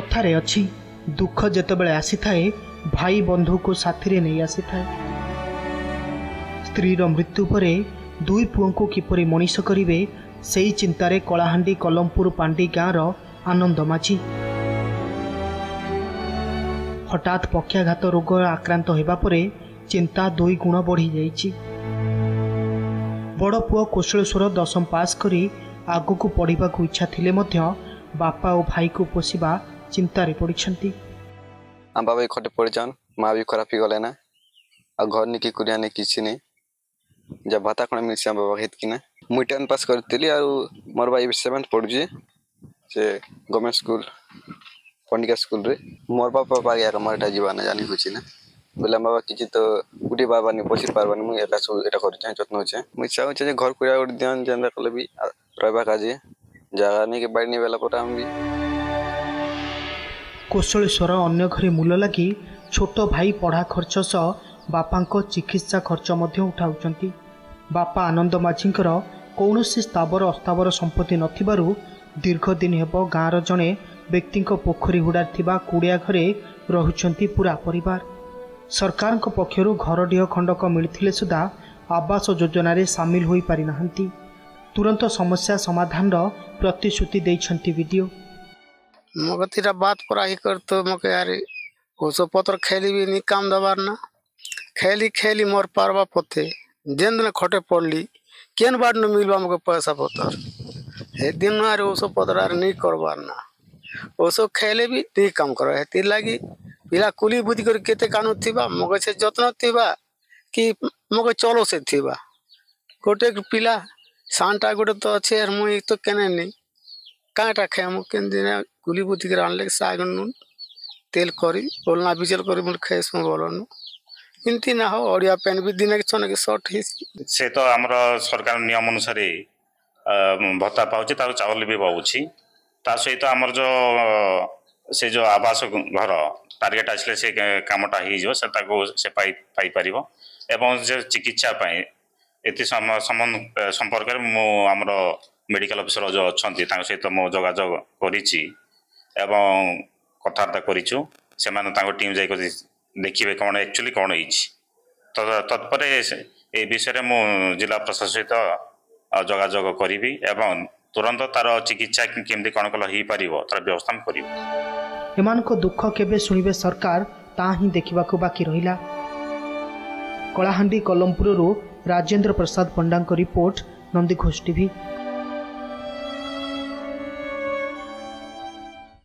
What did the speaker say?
कथारे अछि दुख जेतेबेले आसी थाए भाई बंधु को साथी नहीं आसी थाए। स्त्री मृत्यु पर दुई पुओं को किपरि मनीष करिवे सेई चिंतारे कलाहांडी कलमपुर पांडी गाँवर आनंद माझी हठात पक्षाघात रोग आक्रांत होगा पर चिंता दुई गुण बढ़ी जाइछि। बड़ पुओ कौशलेश्वर 10वीं पास करी आगु को पढ़ा इच्छा थिले मध्य बापा और भाई को पोषिबा चिंतारे पड़िछंती। हम बाबा खटे पड़िछन माँ भी खराब ही गले ना आ घर निकी कुरिया ने किछि नहीं जब भाता कोन मिलसी हम बाबा हेत कि ना मुई 10 पास करतिली आ मोर भाई 7th पढुजी से गवर्नमेंट स्कूल पंडिका स्कूल रे मोर बापा पागिया कमाटा जीवन जानी कुछि ना बोला बाबा किछि तो गुडी बाबा ने पोषि पारबानी मु एला सब एटा कर चाहे जत्न होचे मु चाहू जे घर कुरिया उड ध्यान जेंदा कले भी रहबा काजे जगह नहीं के बाड़ी नहीं बेला पर हम भी कौशलेश्वर अन्य घरे मूल लगी छोट भाई पढ़ा खर्च सह बापा चिकित्सा खर्च उठाउछंती। बापा आनंद माझींकर कौनसी स्थावर अस्थावर संपत्ति नथिबारु दीर्घ दिन हेब गाँवर जड़े व्यक्ति पोखरी हुडार थिबा कुड़िया घरे रहुछंती पूरा परिवार। सरकार पक्षरु घरडीह खंडक मिलथिले सुधा आवास योजन सामिल होई पारि नाहंती। तुरंत समस्या समाधान प्रतिश्रुति देइछंती वीडियो मगतीरा बात पराही कर तो मके यार ओसो पत्र खेली भी नहीं काम दबार ना खेली खेली मोर पारवा पथे जेन दिन खटे पड़ली केन बार न मिलवा मके पैसा पतर हे दिन यार ओसो पत्र यार नहीं करबार ना ओसो खेले भी नहीं काम कर हेती लागी पिला कुली बुद्धि कर केते कानु थिबा मगे से जत्न थिबा कि मगे चलो से थिबा गोटे पिला सांटा गोटे तो अच्छे यार मुई तो केने नहीं काटा खे मु केन दिन कुली बुद्धि कर आनले साग नून तेल करी बोलना बिचल करी मुल खेस में बोलनु इनती ना हो ओडिया पेन भी दिन के छन के शॉर्ट ही से तो हमरा सरकार नियम अनुसार भत्ता पाउची तार चावल भी पाउची ता सहित हमर जो से जो आवास घर टार्गेट आसले से कामटा ही जो से ताको से पाई परिबो एवं जो चिकित्सा पाए एति संपर्क में मो हमरो मेडिकल ऑफिसर जो अच्छी सहित मो जोगाजोग करिछि एवं कथबार्ता करिछु से टीम जाई देखिए कौन एक्चुअली कौन तो तत्पर ए विषय मु जिला प्रशासन सहित जोगाजोग करी एवं तुरंत तार चिकित्सा केमती कौन कल हो पार तार व्यवस्था कर एमानक दुख केबे सुनिबे सरकार ता ही देखिबाकू बाकी रहिला। कलाहांडी कलमपुरରୁ राजेंद्र प्रसाद पंडा रिपोर्ट नंदीघोष टीवी।